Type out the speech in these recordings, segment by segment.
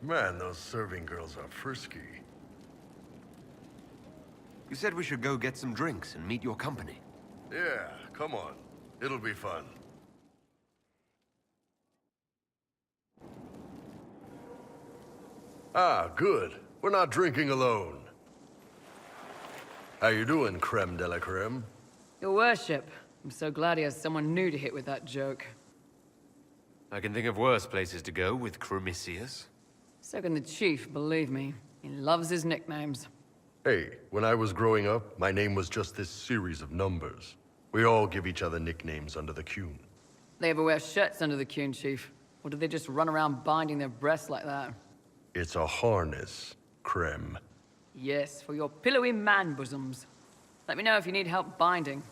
Man, those serving girls are frisky. You said we should go get some drinks and meet your company. Yeah, come on. It'll be fun. Ah, good. We're not drinking alone. How you doing, creme de la creme? Your worship. I'm so glad he has someone new to hit with that joke. I can think of worse places to go with Cremisius. So can the chief, believe me. He loves his nicknames. Hey, when I was growing up, my name was just this series of numbers. We all give each other nicknames under the Qun. They ever wear shirts under the Qun, chief? Or do they just run around binding their breasts like that? It's a harness, creme. Yes, for your pillowy man bosoms. Let me know if you need help binding.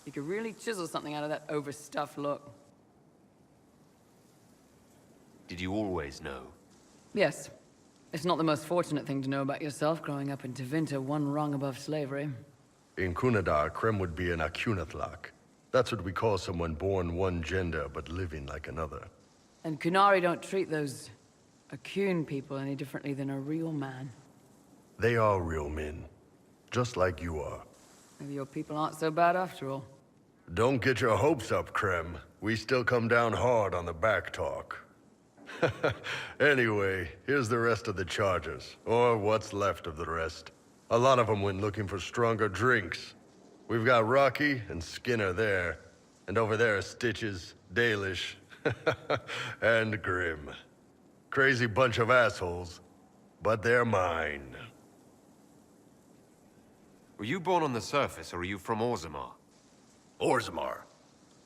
You could really chisel something out of that overstuffed look. Did you always know? Yes. It's not the most fortunate thing to know about yourself growing up in Tevinter, one rung above slavery. In Kunadar, creme would be an Akunathlak. That's what we call someone born one gender but living like another. And Kunari don't treat those Akun people any differently than a real man. They are real men, just like you are. Maybe your people aren't so bad after all. Don't get your hopes up, creme. We still come down hard on the back talk. Anyway, here's the rest of the charges, or what's left of the rest. A lot of them went looking for stronger drinks. We've got Rocky and Skinner there, and over there are Stitches, Dalish, and Grim. Crazy bunch of assholes, but they're mine. Were you born on the surface, or are you from Orzammar? Orzammar.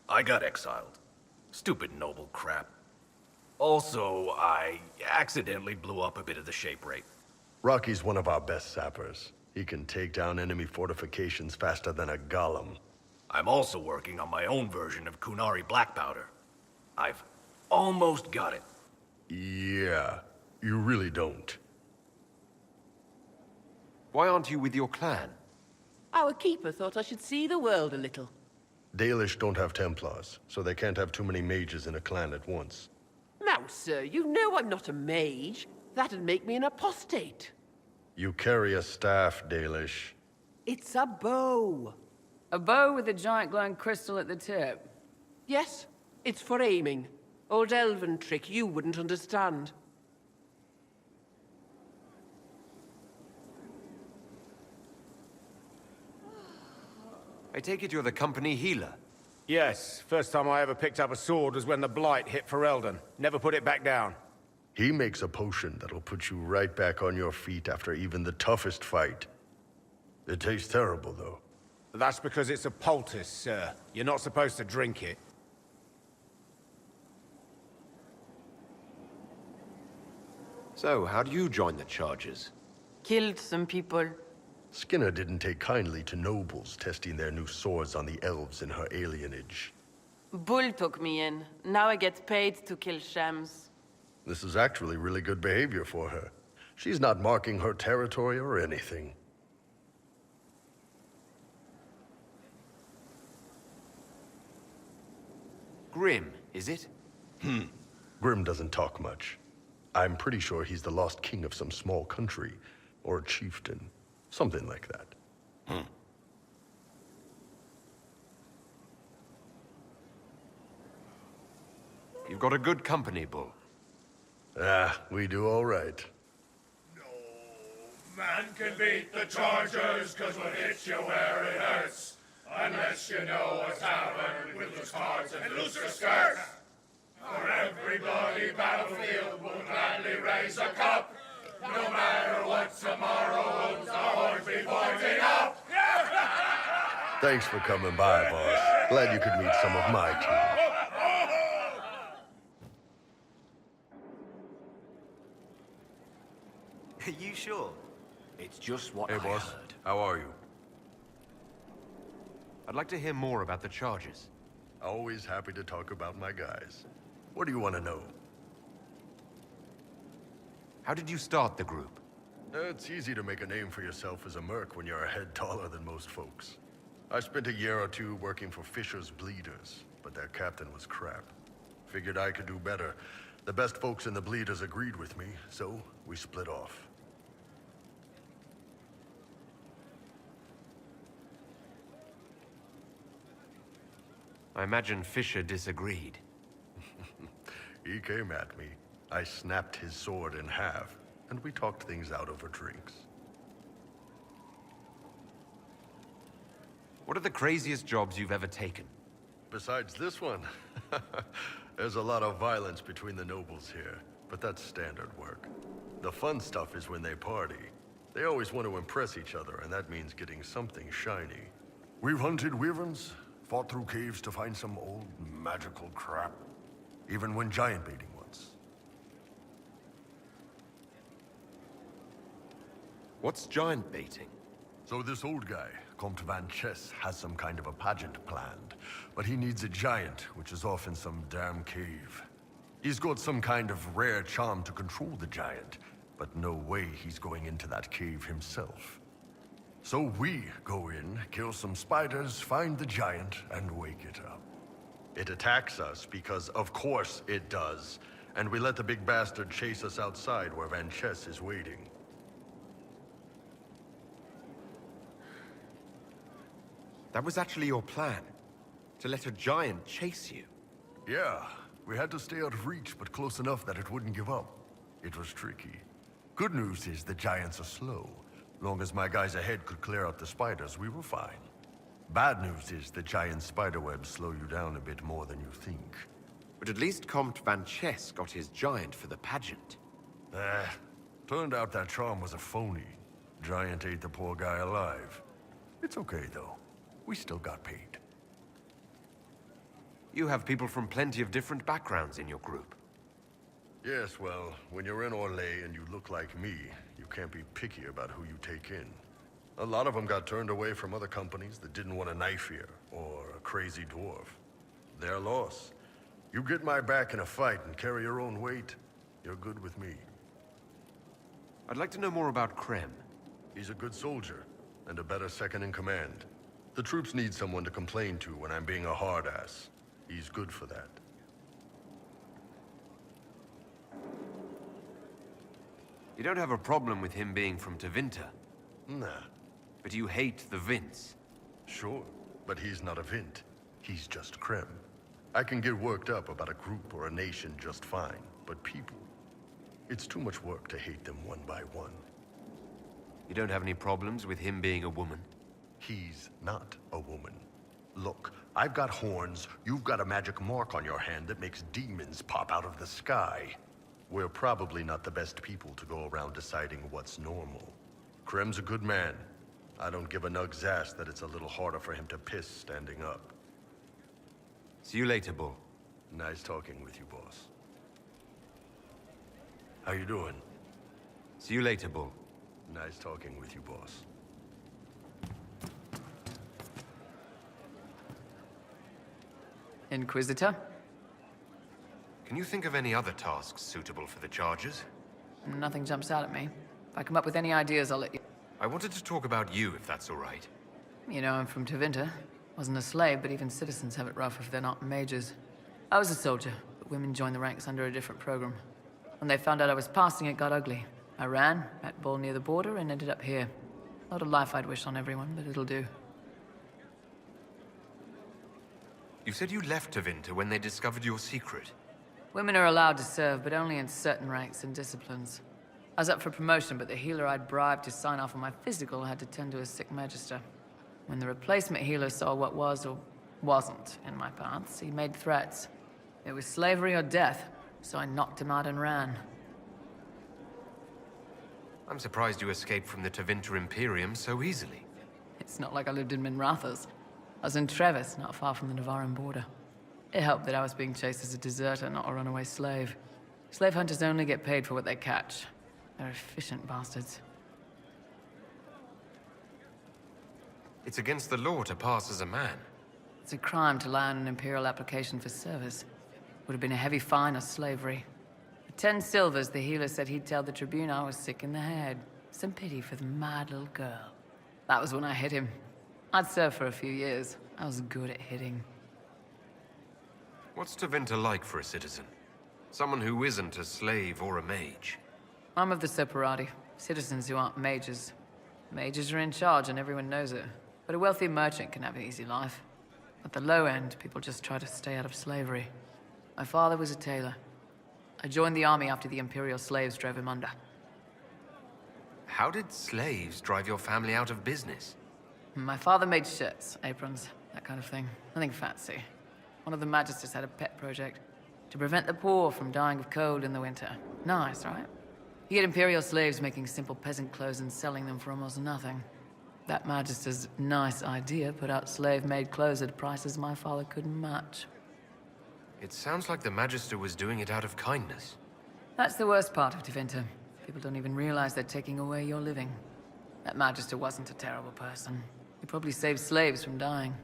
I got exiled. Stupid noble crap. Also, I accidentally blew up a bit of the shape rate. Rocky's one of our best sappers. He can take down enemy fortifications faster than a golem. I'm also working on my own version of Kunari black powder. I've almost got it. Yeah, you really don't. Why aren't you with your clan? Our keeper thought I should see the world a little. Dalish don't have Templars, so they can't have too many mages in a clan at once. Now, sir, you know I'm not a mage. That'd make me an apostate. You carry a staff, Dalish. It's a bow. A bow with a giant glowing crystal at the tip. Yes, it's for aiming. Old elven trick you wouldn't understand. I take it you're the company healer. Yes, first time I ever picked up a sword was when the Blight hit Ferelden. Never put it back down. He makes a potion that'll put you right back on your feet after even the toughest fight. It tastes terrible, though. That's because it's a poultice, sir. You're not supposed to drink it. So, how do you join the charges? Killed some people. Skinner didn't take kindly to nobles testing their new swords on the elves in her alienage. Bull took me in. Now I get paid to kill shams. This is actually really good behavior for her. She's not marking her territory or anything. Grim, is it? Grim doesn't talk much. I'm pretty sure he's the lost king of some small country, or a chieftain. Something like that. You've got a good company, Bull. Ah, we do all right. No man can beat the Chargers, cause we'll hit you where it hurts. Unless you know a tavern with loose cards and looser skirts. For every bloody battlefield we'll gladly raise a cup. No matter what tomorrow holds, our horns be pointing up. Thanks for coming by, boss. Glad you could meet some of my team. Are you sure? It's just what Hey, I boss. heard. How are you? I'd like to hear more about the charges. Always happy to talk about my guys. What do you want to know? How did you start the group? It's easy to make a name for yourself as a merc when you're a head taller than most folks. I spent a year or two working for Fisher's Bleeders, but their captain was crap. Figured I could do better, The best folks in the Bleeders agreed with me, so we split off. I imagine Fisher disagreed. He came at me. I snapped his sword in half, and we talked things out over drinks. What are the craziest jobs you've ever taken? Besides this one, there's a lot of violence between the nobles here, but that's standard work. The fun stuff is when they party. They always want to impress each other, and that means getting something shiny. We've hunted wyverns, fought through caves to find some old magical crap. Even went giant baiting once. What's giant baiting? So this old guy, Comte Van Chess, has some kind of a pageant planned, but he needs a giant, which is off in some damn cave. He's got some kind of rare charm to control the giant, but no way he's going into that cave himself. So we go in, kill some spiders, find the giant, and wake it up. It attacks us because, of course, it does, and we let the big bastard chase us outside where Van Chess is waiting. That was actually your plan? To let a giant chase you? Yeah, we had to stay out of reach, but close enough that it wouldn't give up. It was tricky. Good news is the giants are slow. Long as my guys ahead could clear out the spiders, we were fine. Bad news is the giant spiderwebs slow you down a bit more than you think. But at least Comte Van Chess got his giant for the pageant. Turned out that charm was a phony. Giant ate the poor guy alive. It's okay, though. We still got paid. You have people from plenty of different backgrounds in your group. Yes, well, when you're in Orlais and you look like me, you can't be picky about who you take in. A lot of them got turned away from other companies that didn't want a knife here, or a crazy dwarf. Their loss. You get my back in a fight and carry your own weight, you're good with me. I'd like to know more about Krem. He's a good soldier, and a better second in command. The troops need someone to complain to when I'm being a hard-ass. He's good for that. You don't have a problem with him being from Tevinter, Nah, but you hate the Vince. sure, but he's not a Vint. He's just Krem. I can get worked up about a group or a nation just fine, but people... It's too much work to hate them one by one. You don't have any problems with him being a woman? He's not a woman. Look, I've got horns, you've got a magic mark on your hand that makes demons pop out of the sky. We're probably not the best people to go around deciding what's normal. Krem's a good man. I don't give a nug's ass that it's a little harder for him to piss standing up. See you later, Bull. Nice talking with you, boss. How you doing? See you later, Bull. Nice talking with you, boss. Inquisitor? Can you think of any other tasks suitable for the Chargers? Nothing jumps out at me. If I come up with any ideas, I'll let you... I wanted to talk about you, if that's all right. You know, I'm from Tevinter. Wasn't a slave, but even citizens have it rough if they're not mages. I was a soldier, but women joined the ranks under a different program. When they found out I was passing, it got ugly. I ran, met Bull near the border, and ended up here. Not a life I'd wish on everyone, but it'll do. You said you left Tevinter when they discovered your secret. Women are allowed to serve, but only in certain ranks and disciplines. I was up for promotion, but the healer I'd bribed to sign off on my physical had to tend to a sick magister. When the replacement healer saw what was or wasn't in my paths, he made threats. It was slavery or death, so I knocked him out and ran. I'm surprised you escaped from the Tevinter Imperium so easily. It's not like I lived in Minrathous. I was in Trevis, not far from the Navarran border. It helped that I was being chased as a deserter, not a runaway slave. Slave hunters only get paid for what they catch. They're efficient bastards. It's against the law to pass as a man. It's a crime to lie on an imperial application for service. Would have been a heavy fine or slavery. For 10 silvers, the healer said he'd tell the Tribune I was sick in the head. Some pity for the mad little girl. That was when I hit him. I'd served for a few years. I was good at hitting. What's Tevinter like for a citizen? Someone who isn't a slave or a mage. I'm of the Separati, citizens who aren't mages. Mages are in charge and everyone knows it. But a wealthy merchant can have an easy life. At the low end, people just try to stay out of slavery. My father was a tailor. I joined the army after the Imperial slaves drove him under. How did slaves drive your family out of business? My father made shirts, aprons, that kind of thing. Nothing fancy. One of the magisters had a pet project to prevent the poor from dying of cold in the winter. Nice, right? He had Imperial slaves making simple peasant clothes and selling them for almost nothing. That magister's nice idea put out slave-made clothes at prices my father couldn't match. It sounds like the Magister was doing it out of kindness. That's the worst part of Tevinter. People don't even realize they're taking away your living. That Magister wasn't a terrible person. He probably saved slaves from dying.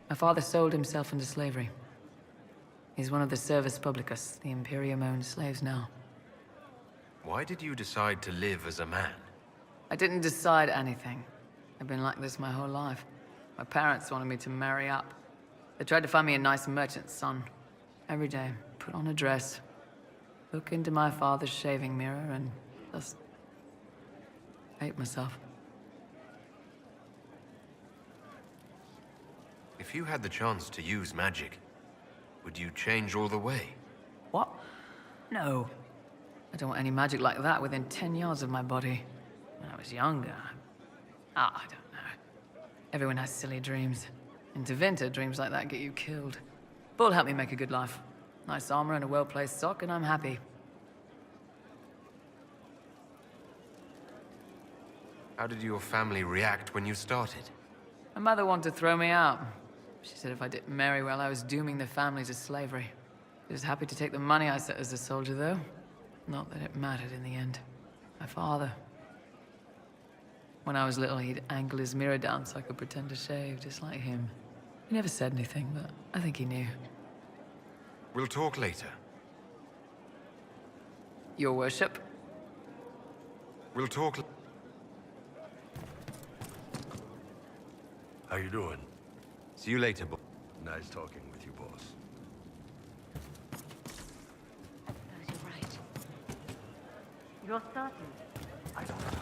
My father sold himself into slavery. He's one of the Servus Publicus, the Imperium-owned slaves now. Why did you decide to live as a man? I didn't decide anything. I've been like this my whole life. My parents wanted me to marry up. They tried to find me a nice merchant's son. Every day, put on a dress, look into my father's shaving mirror, and just hate myself. If you had the chance to use magic, would you change all the way? What? No. I don't want any magic like that within 10 yards of my body. When I was younger, I don't know. Everyone has silly dreams. In Tevinter, dreams like that get you killed. Bull helped me make a good life. Nice armor and a well-placed sock, and I'm happy. How did your family react when you started? My mother wanted to throw me out. She said if I didn't marry well, I was dooming the family to slavery. She was happy to take the money I set as a soldier, though. Not that it mattered in the end. My father. When I was little, he'd angle his mirror down so I could pretend to shave, just like him. He never said anything, but I think he knew. We'll talk later. Your worship? We'll talk... How you doing? See you later, boy. Nice talking with you, boss. I suppose you're right. You're certain? I don't know.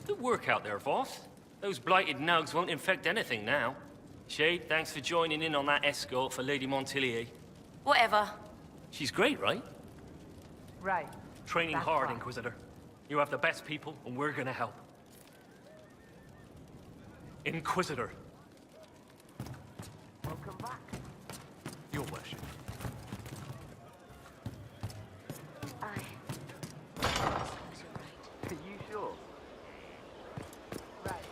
Good work out there, boss. Those blighted nugs won't infect anything now. Shade, thanks for joining in on that escort for Lady Montilier. Whatever. She's great, right? Right. Training That's hard, right. Inquisitor. You have the best people, and we're gonna help. Inquisitor. Welcome back. Your worship. I suppose you're right. Are you sure? Right.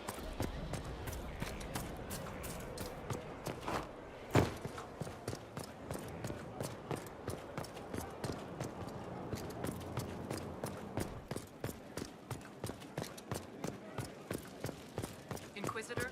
Inquisitor?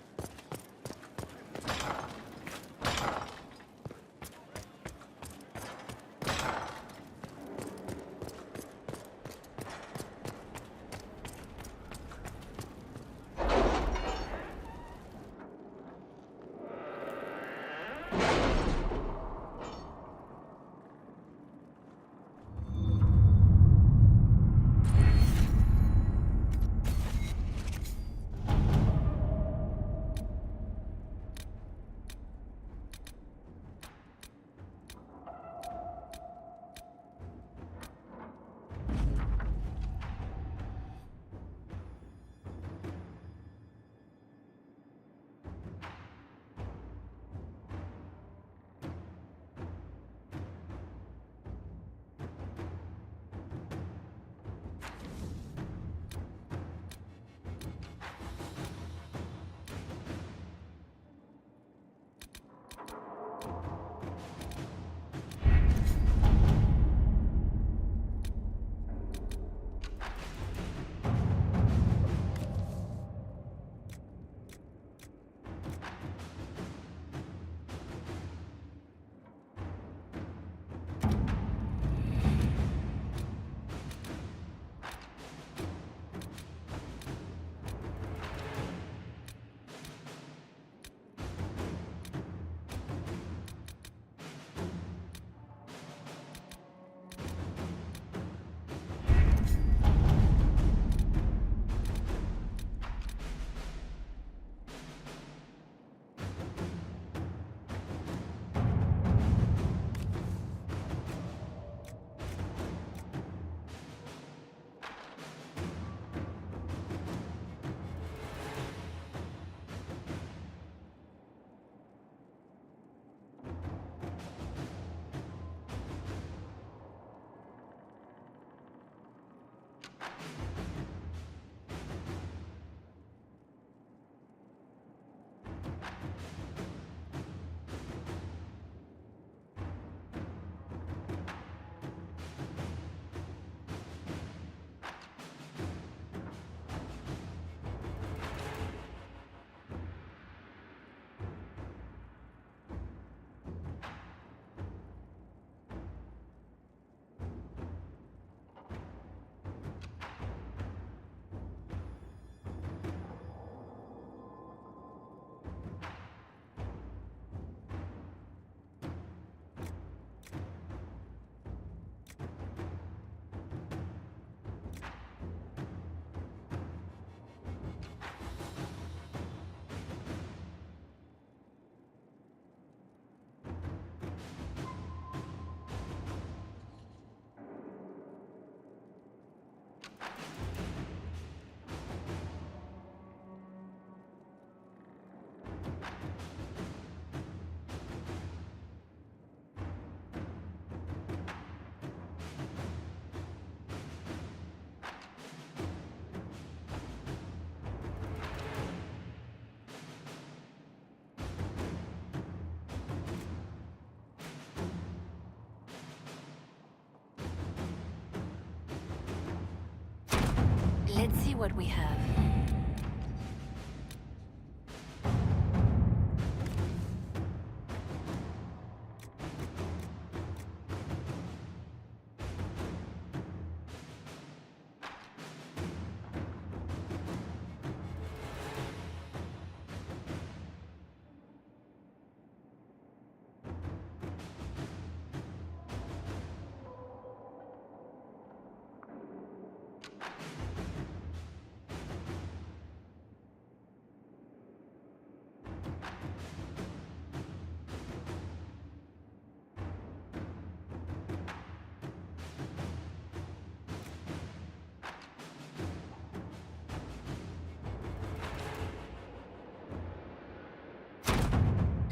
Let's see what we have.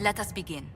Let us begin.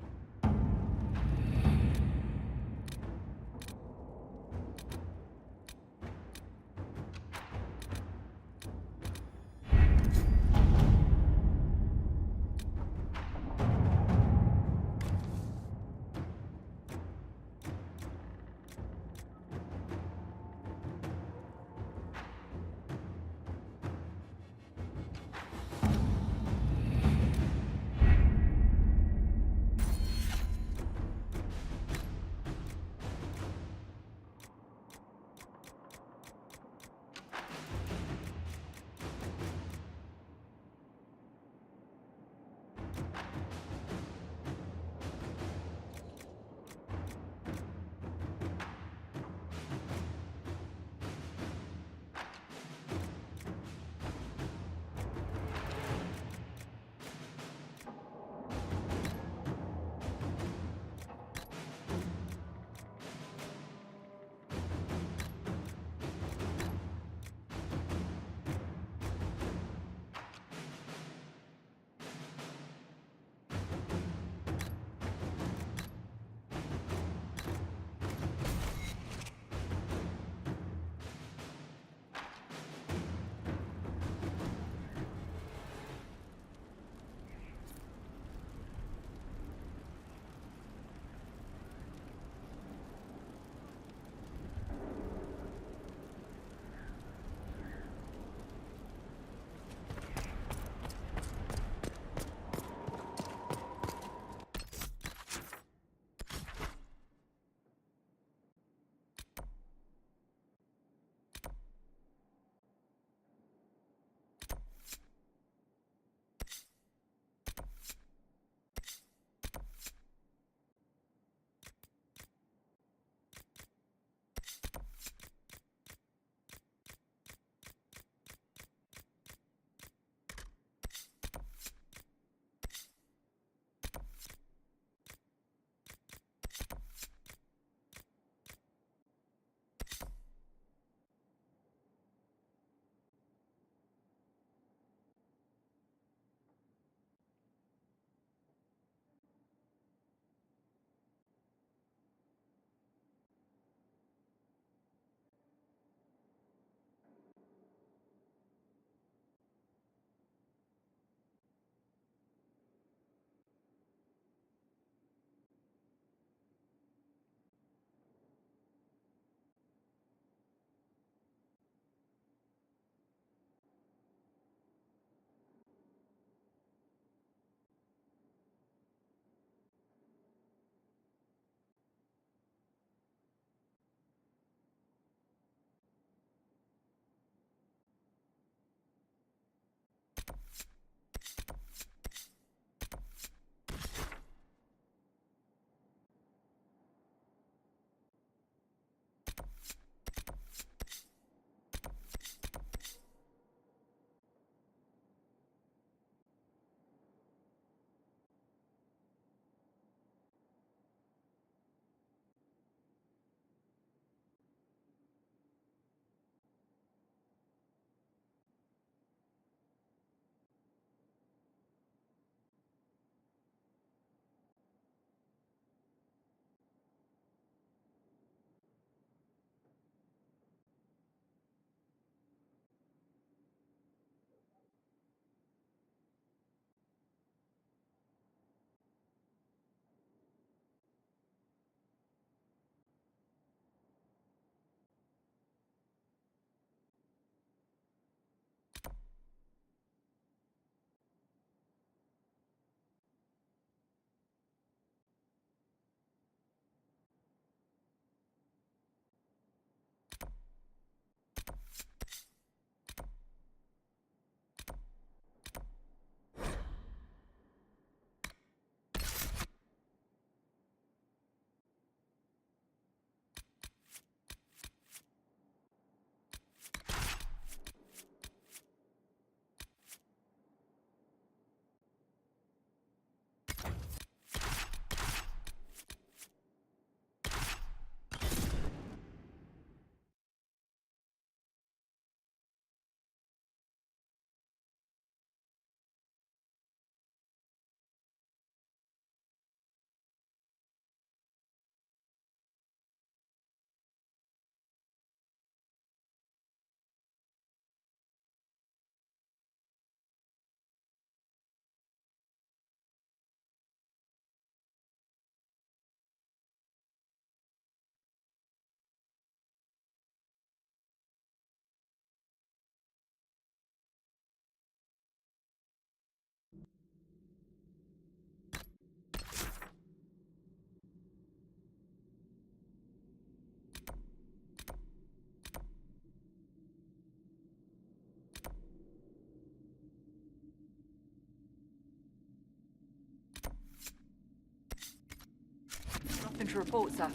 Nothing to report, sir.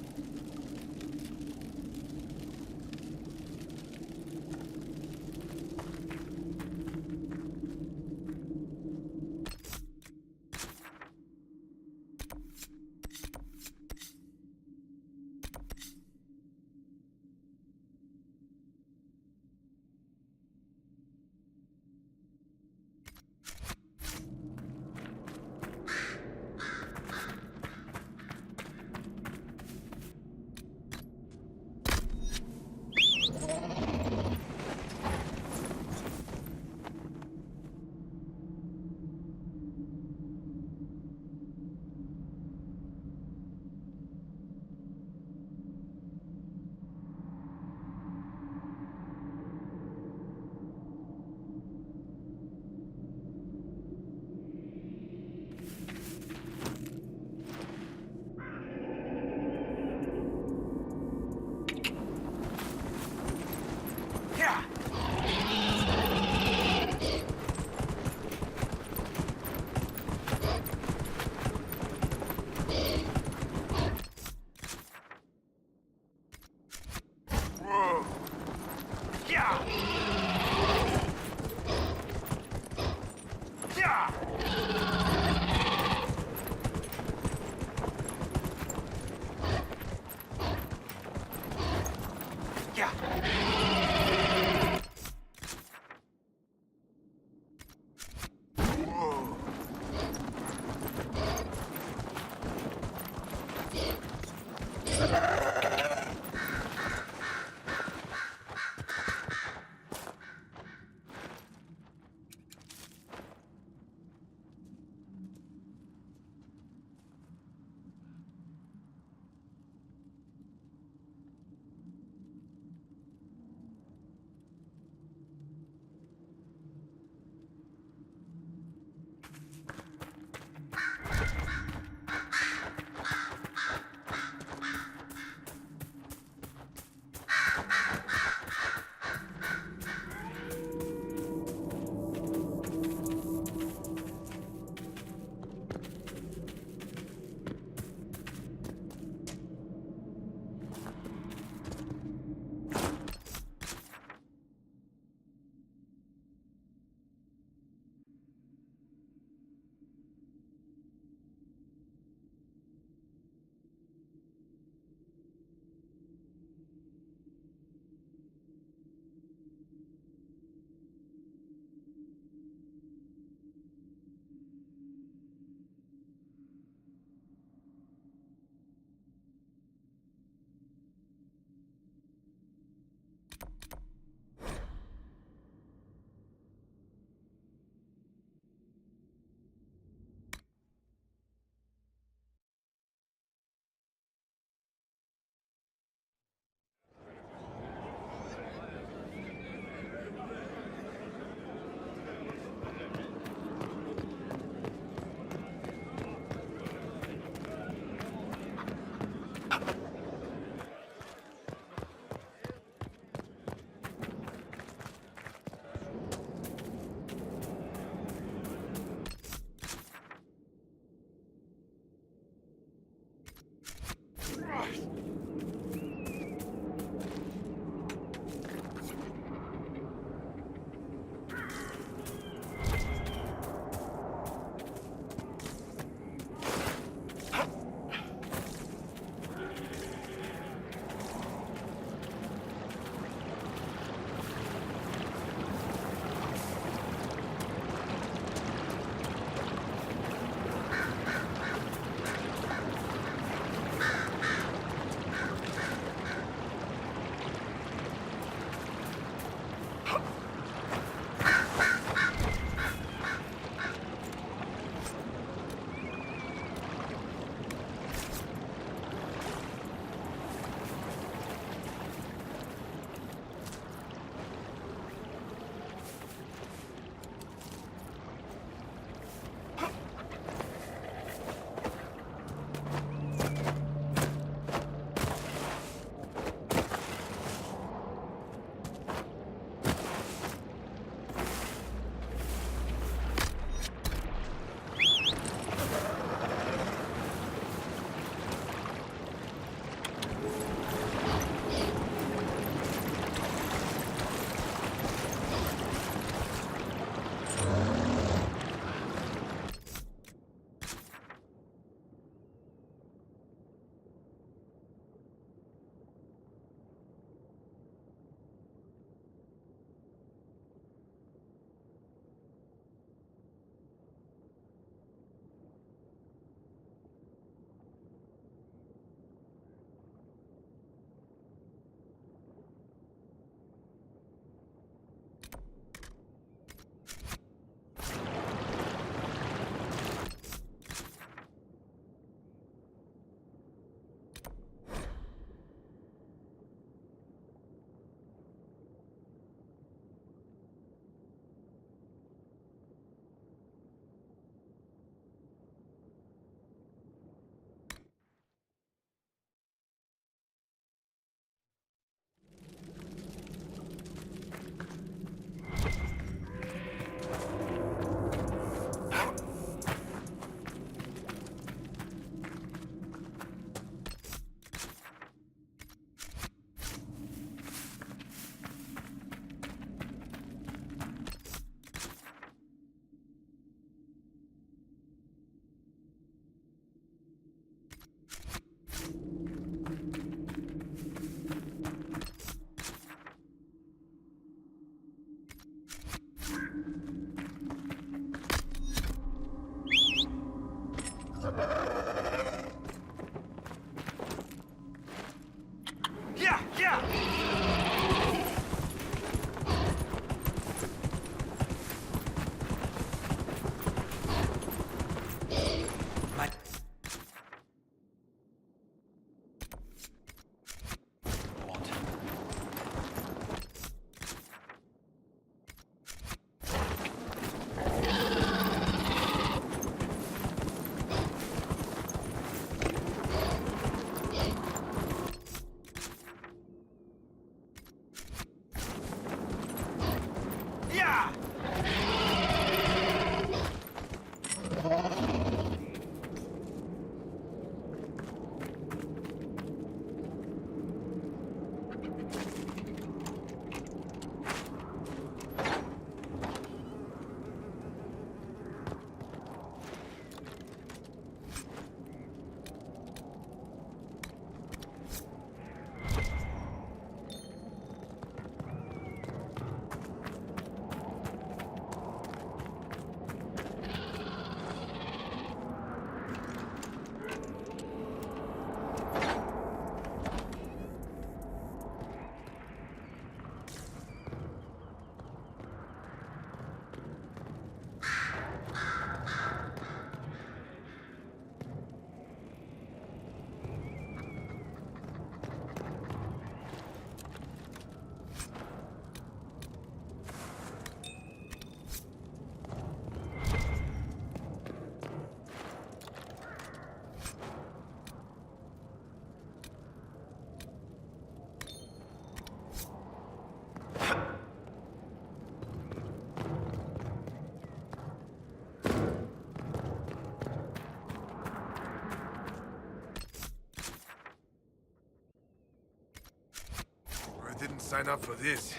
I didn't sign up for this.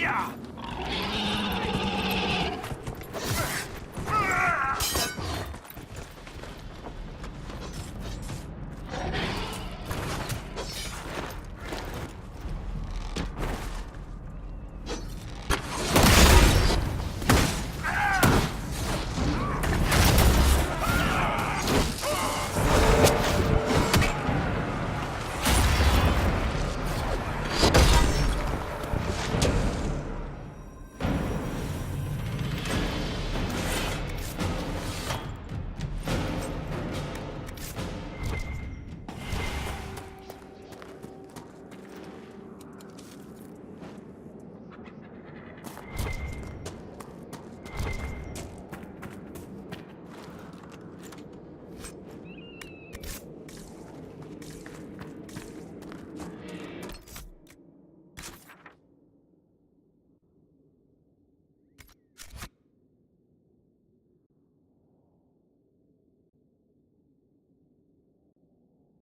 Yeah!